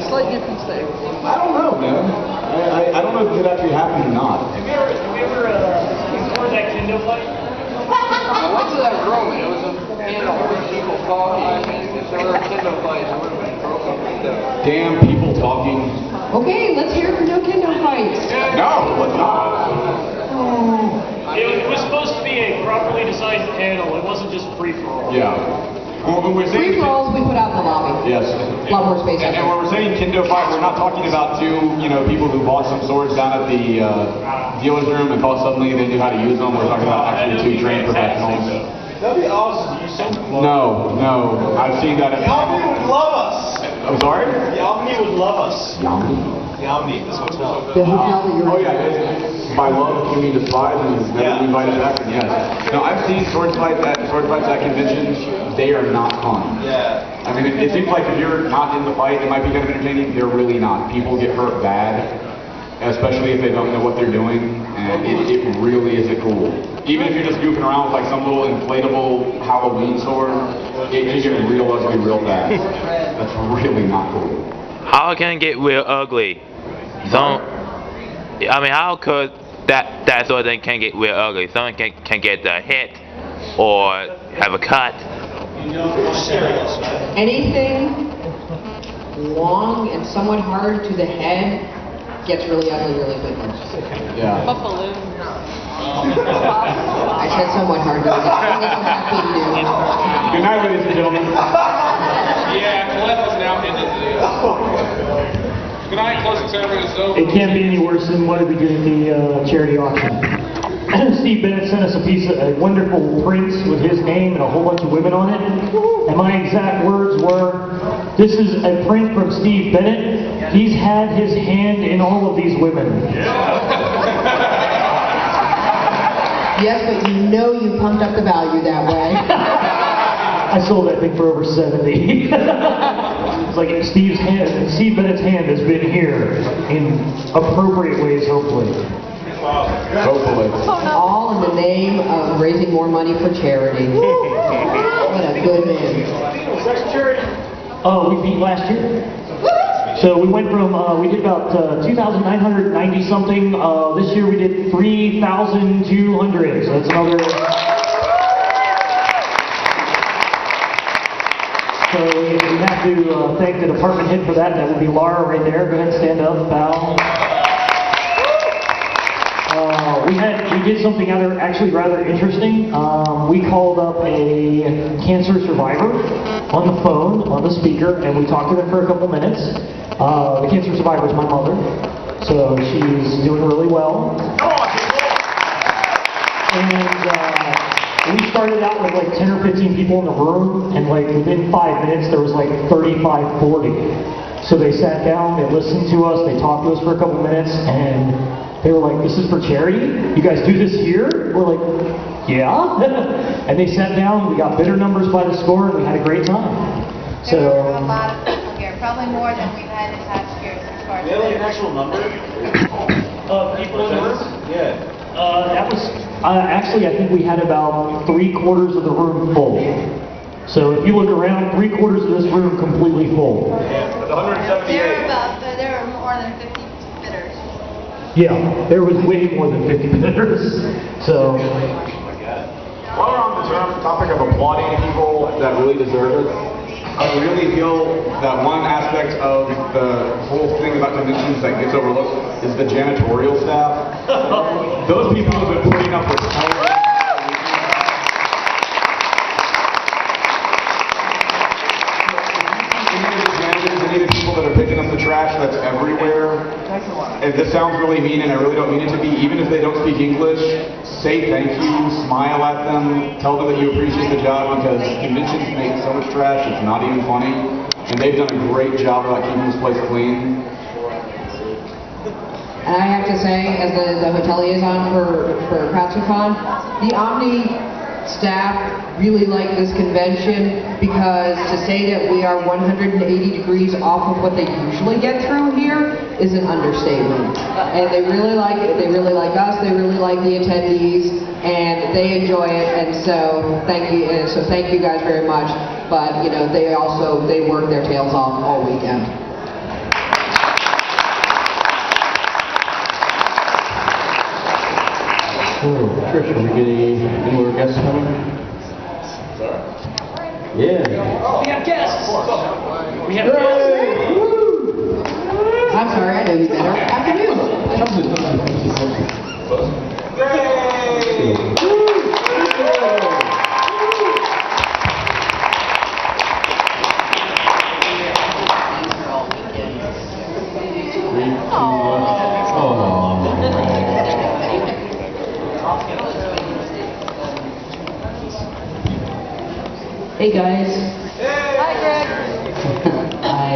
slight difference there. I don't know, man. I don't know if it actually happened or not. Have you ever explored that kendo fight? I went to that room and it was a panel with people talking, and if there were kendo fights, it would have been broken. Damn people talking. Okay, let's hear it for no kendo fights. No, let's not. It was supposed to be a properly designed panel. It wasn't just free-for-all. Yeah. Well, when we're saying Free-for-alls we put out in the lobby. yes. A lot more space. And when we're saying kendo fight, we're not talking about two, people who bought some swords down at the dealer's room and thought suddenly they knew how to use them. We're talking about actually two trained professionals. That'd be awesome. You send them. No. I've seen that. Yamni would love us. I'm sorry? Yamni would love us. Yamni? Yamni, this hotel. The hotel that you're Oh yeah, by love you mean despise and never be invited back. And yes. No, I've seen sword fights at conventions. They are not fun. Yeah. I mean, it seems like if you're not in the fight, it might be kind of entertaining. They're really not. People get hurt bad, especially if they don't know what they're doing, and it really isn't cool. Even if you're just goofing around with like some little inflatable Halloween sword, it can get real ugly real fast. That's really not cool. How can it get real ugly? How could that sort of thing can get real ugly? Someone can get a hit or have a cut. Anything long and somewhat hard to the head gets really ugly really quickly. Yeah. I said somewhat hard to the head. Good night, ladies and gentlemen. Yeah, Cliff is now into the... Good night, closing ceremony is over. It can't be any worse than what we did at the charity auction. Steve Bennett sent us a wonderful print with his name and a whole bunch of women on it. And my exact words were, "This is a print from Steve Bennett. He's had his hand in all of these women." Yes, but you pumped up the value that way. I sold that thing for over 70. It's like Steve Bennett's hand has been here in appropriate ways, hopefully. Hopefully. All in the name of raising more money for charity. What a good man. We beat last year. So we went from, we did about 2,990 something. This year we did 3,200. So that's another. So we have to thank the department head for that. That would be Laura right there. Go ahead and stand up, bow. We did something actually rather interesting. We called up a cancer survivor on the phone, on the speaker, and we talked to them for a couple minutes. The cancer survivor is my mother, so she's doing really well. And we started out with like 10 or 15 people in the room, and like within 5 minutes there was like 35, 40. So they sat down, they listened to us, they talked to us for a couple minutes, and they were like, "This is for charity? You guys do this here?" We're like, "Yeah." And they sat down, we got bidder numbers by the score, and we had a great time. There were a lot of people here, probably more than we've had in past years as far as. Do you have like an actual number? People in the room? Yeah. That was, actually, I think we had about 3/4 of the room full. So if you look around, 3/4 of this room completely full. Yeah, but the 178. There were more than 50 bidders. Yeah, there was way more than 50 bidders. So, While we're on the topic of applauding people that really deserve it, I really feel that one aspect of the whole thing about conventions that gets overlooked is the janitorial staff. Those people have been putting up with television. Any of the people that are picking up the trash that's everywhere. And this sounds really mean, and I really don't mean it to be. Even if they don't speak English, say thank you, smile at them, tell them that you appreciate the job, because conventions make so much trash, it's not even funny. And they've done a great job about keeping this place clean. And I have to say, as the hotel liaison for PatsuCon, the Omni staff really like this convention, because to say that we are 180 degrees off of what they usually get through here is an understatement. And they really like it. They really like us. They really like the attendees, and they enjoy it. And so thank you. And so thank you guys very much. But they work their tails off all weekend. Trish, are we getting any more guests coming? Yeah. Oh, we have guests! We have guests! I'm sorry, I know you better. Afternoon. Hey guys. Hi, Greg. Hi.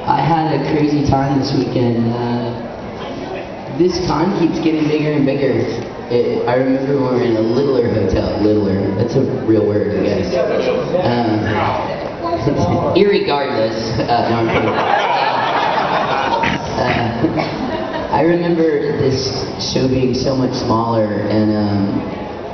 I had a crazy time this weekend. This con keeps getting bigger and bigger. I remember when we were in a littler hotel. Littler. That's a real word, I guess. Irregardless. No, I'm kidding. I remember this show being so much smaller, and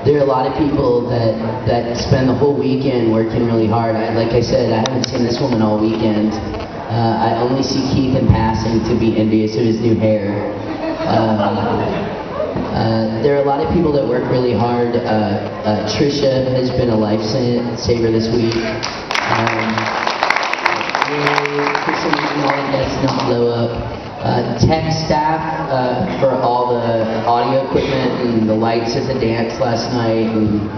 there are a lot of people that spend the whole weekend working really hard. Like I said, I haven't seen this woman all weekend. I only see Keith in passing to be envious of his new hair. There are a lot of people that work really hard. Trisha has been a lifesaver this week. Trisha making all the guests not blow up. Tech staff for all the audio equipment and the lights at the dance last night, and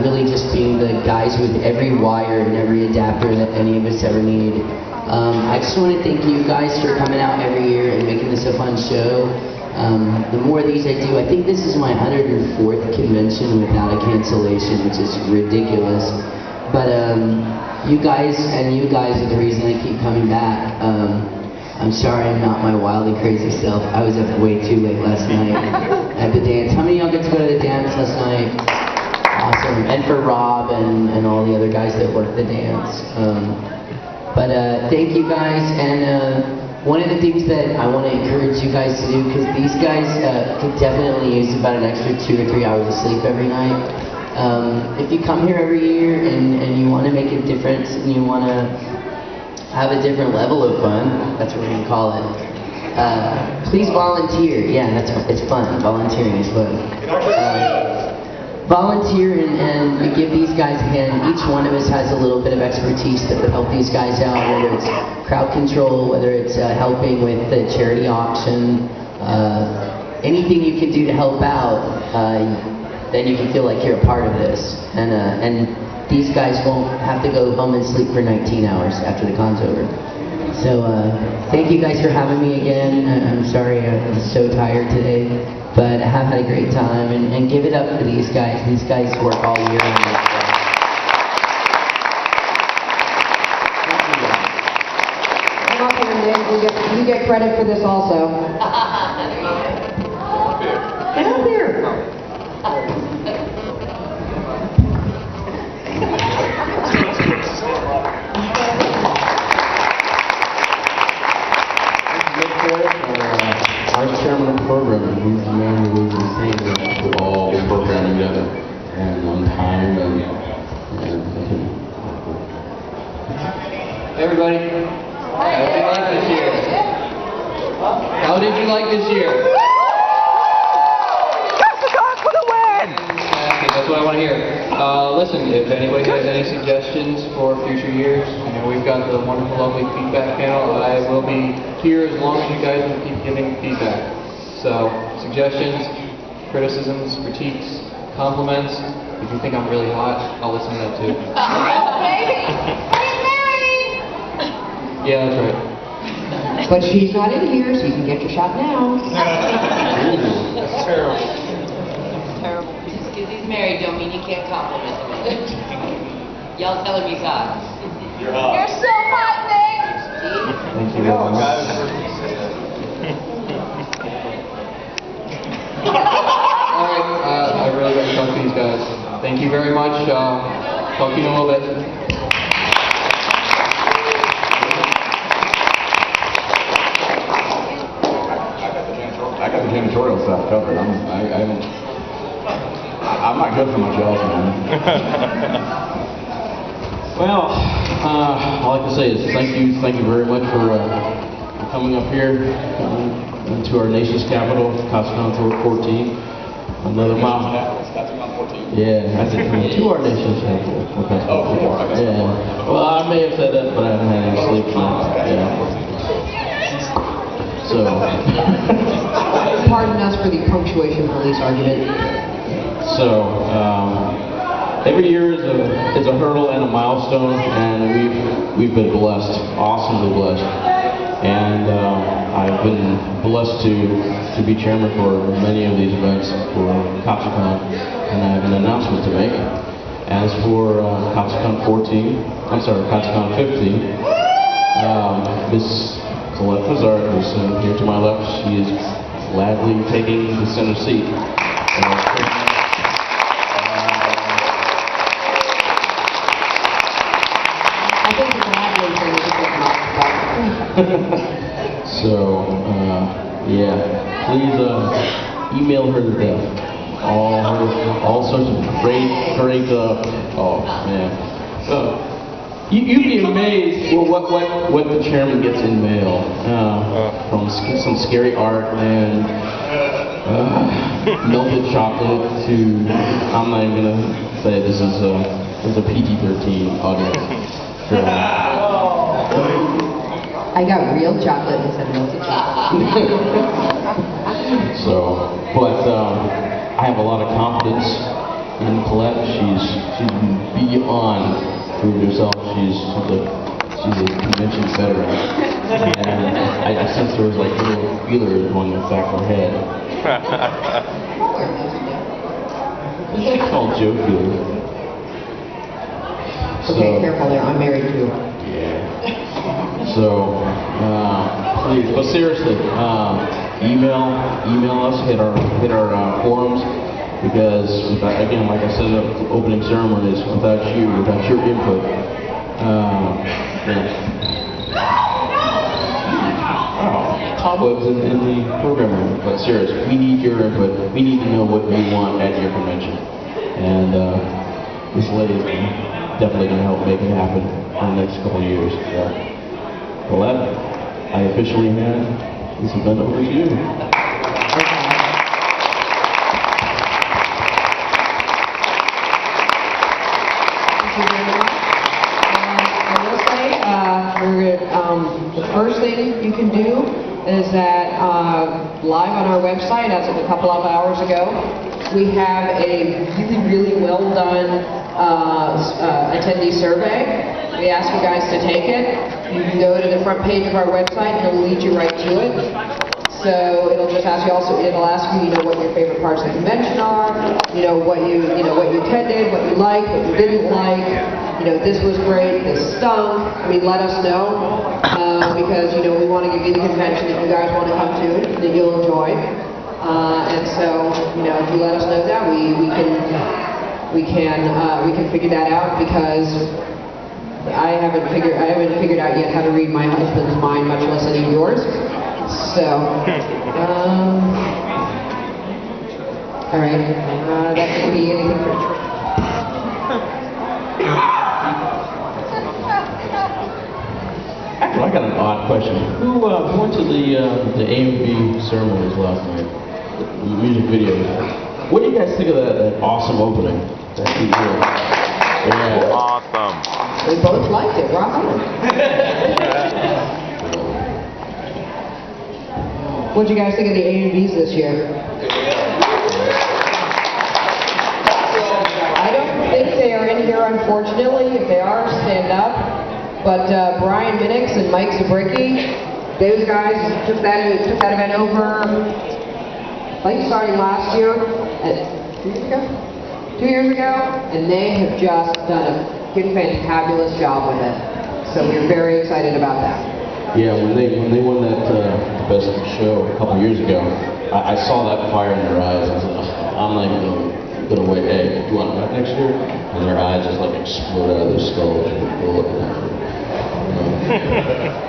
really just being the guys with every wire and every adapter that any of us ever need. I just want to thank you guys for coming out every year and making this a fun show. The more of these I do, I think this is my 104th convention without a cancellation, which is ridiculous. But you guys are the reason I keep coming back. I'm sorry I'm not my wildly crazy self. I was up way too late last night at the dance. How many of y'all get to go to the dance last night? Awesome. And for Rob and all the other guys that worked the dance. But thank you guys. And one of the things that I want to encourage you guys to do, because these guys could definitely use about an extra 2 or 3 hours of sleep every night. If you come here every year and you want to make a difference and you want to have a different level of fun, that's what we're going to call it. Please volunteer. Yeah, it's fun. Volunteering is fun. Volunteer and give these guys a hand. Each one of us has a little bit of expertise that would help these guys out, whether it's crowd control, whether it's helping with the charity auction, anything you can do to help out, then you can feel like you're a part of this. And these guys won't have to go home and sleep for 19 hours after the con's over. So thank you guys for having me again. I'm sorry I'm so tired today, but I have had a great time. And give it up for these guys. These guys work all year on this. Come up here, Nick. You get credit for this also. Get up here. Vice chairman of programming, he's the man who was the thing to put all the programming together and on time and Hey everybody, how did you like this year? Okay, that's what I want to hear. Listen, if anybody has any suggestions for future years, we've got the wonderful, lovely feedback panel. I will be here as long as you guys will keep giving feedback. So, suggestions, criticisms, critiques, compliments. If you think I'm really hot, I'll listen to that too. Yeah, that's right. But she's not in here, so you can get your shot now. That's terrible. Terrible. Just because he's married don't mean you can't compliment him. Y'all tell him he's hot. You're so hot, Nick. Thank you very much. Alright, I really got to talk to these guys. Thank you very much. Talk to you in a little bit. I got the janitorial stuff covered. I'm not good for much else, man. Well, all I can say is thank you very much for coming up here into our nation's capital, COPSCON 14. Another mile. Yeah, I said coming to our nation's capital. Yeah. Well, I may have said that, but I haven't had any sleep tonight. Yeah. So. Pardon us for the punctuation police argument. So, every year is a hurdle and a milestone, and we've been blessed, awesomely blessed. And I've been blessed to be chairman for many of these events for COPSCON, and I have an announcement to make. As for COPSCON 15, Miss Colette Pizarro, who's here to my left, she is gladly taking the center seat. So, yeah, please email her to death. All sorts of great, oh man. You'd be amazed what the chairman gets in mail. From some scary art and melted chocolate to, I'm not even gonna say this is a PG-13 audience. I got real chocolate instead of melted chocolate. So, but I have a lot of confidence in Colette. She's beyond proved herself. She's a convention veteran, and I sense there was like little feelers going in the back of her head. It's called Joe feelers. Okay, careful there. I'm married too. Yeah. So, please, but seriously, email us, hit our forums, because again, like I said in the opening ceremonies, without your input, cobwebs in the program room. But seriously, we need your input. We need to know what you want at your convention, and this lady is definitely going to help make it happen in the next couple of years. Colette, I officially hand this event over to you. Thank you very much. I will say, the first thing you can do is that live on our website, as of a couple of hours ago, we have a really well done attendee survey. We ask you guys to take it. You can go to the front page of our website and it'll lead you right to it. So it'll just ask you it'll ask you, what your favorite parts of the convention are, what you attended, what you liked, what you didn't like, this was great, this stunk. I mean, let us know, because, we want to give you the convention that you guys want to come to, that you'll enjoy. And so, if you let us know that, we can figure that out, because I haven't figured out yet how to read my husband's mind, much less any of yours. So, all right, that could be anything for sure. Actually, I got an odd question. Who went to the AMV ceremonies last night? The music videos. What do you guys think of that awesome opening? Yeah. Awesome. We both liked it. Rock on. What'd you guys think of the A&Bs this year? I don't think they are in here, unfortunately. If they are, stand up. But Brian Minix and Mike Zabricki, those guys took that event over, starting last year, 2 years ago, and they have just done a fantabulous job with it. So we're very excited about that. Yeah, when they won that best show a couple years ago, I saw that fire in their eyes. I was like, I'm not even gonna wait. Hey, you want to back next year? And their eyes just like explode out of their skulls. They're looking at me.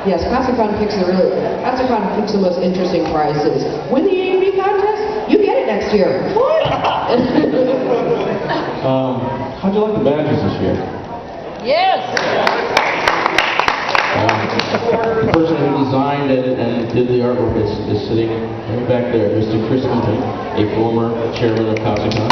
Yes, COPSCON picks the most interesting prizes. Win the A&B contest, you get it next year. What? How'd you like the badges this year? Yes! The person who designed it and did the artwork is sitting right back there, Mr. Chris Hinton, a former chairman of CalCon.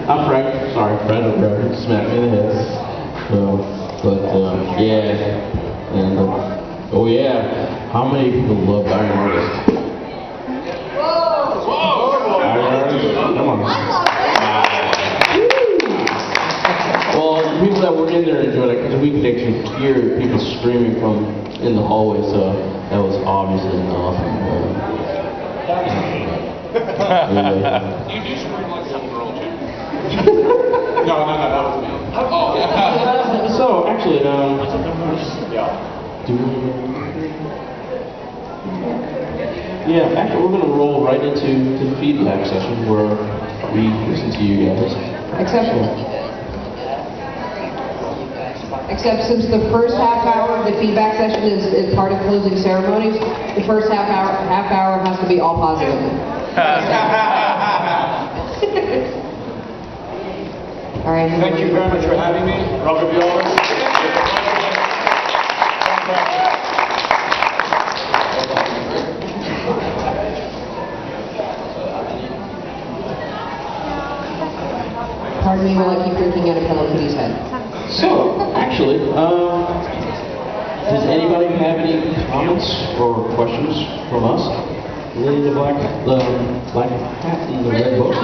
I'm Frank. Sorry, Fred O'Brien. Smacked me in the head. Yeah. And, oh yeah. How many people love Iron Artist? Iron Artist? Come on. Well, the people that were in there enjoyed it because we could actually hear people screaming from in the hallway, so that was obviously enough. You do scream like a little girl, too. No, that was me. So, actually, actually, we're going to roll right into the feedback session where we listen to you guys. Except since the first half hour of the feedback session is part of closing ceremonies, the first half hour has to be all positive. All right. Thank you very much for having me. Robert Bjorn. Pardon me while I keep drinking out of Hello Kitty's head. So, actually, does anybody have any comments or questions from us? Lady the black hat in the red book.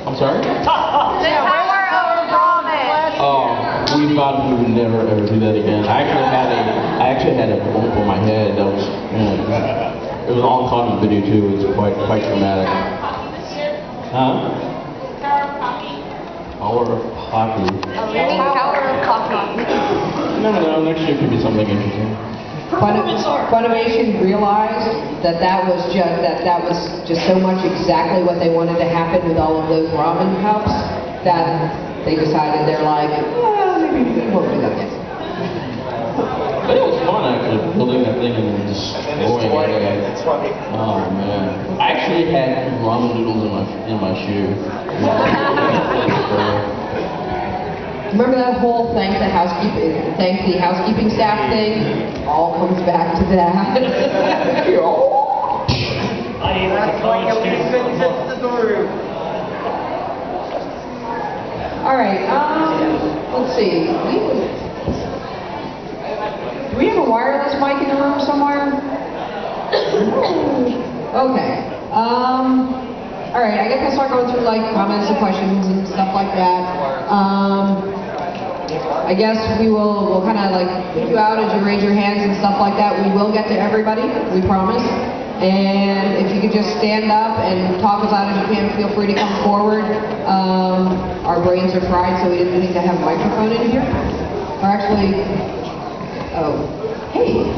I'm sorry? The power of promise. Oh, we thought we would never ever do that again. I actually had a bump on my head. That was, it was all caught on video too. It was quite dramatic. Huh? Power of Poppy. Power of coffee. No, next year could be something interesting. Funimation realized that was just so much exactly what they wanted to happen with all of those ramen cups that they decided they're like, well, maybe we won't do that yet. But it was fun actually building that thing and destroying it. It's funny. Oh man! I actually had ramen noodles in my shoe. Remember that whole thank the housekeeping staff thing? All comes back to that. I am a college student. All right. Let's see. Do we have a wireless mic in the room somewhere? Okay. All right. I guess I'll start going through like comments and questions and stuff like that. I guess we'll kind of like pick you out as you raise your hands and stuff like that. We will get to everybody, we promise. And if you could just stand up and talk as loud as you can, feel free to come forward. Our brains are fried, so we didn't think to have a microphone in here. Or actually, hey,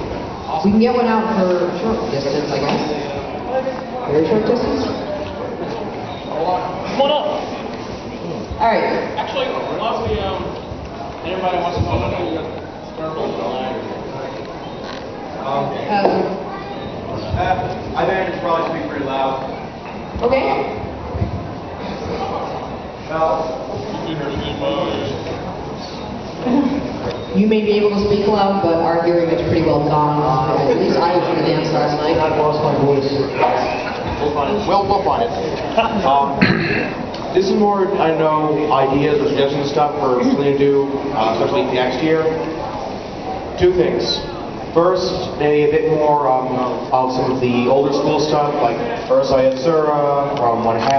we can get one out for short distance, I guess. Very short distance. Come on up. All right. Actually, while we, anybody wants to phone in, you got Starbucks online. I think it's probably speak pretty loud. Okay. You may be able to speak loud, but our hearing is pretty well gone. At least I was in the dance last night. I lost my voice. We'll find it. This is more, I know, ideas or suggestions stuff for something to do, especially next year. Two things. First, maybe a bit more of some of the older school stuff, like Ursa Yatsura from One Half.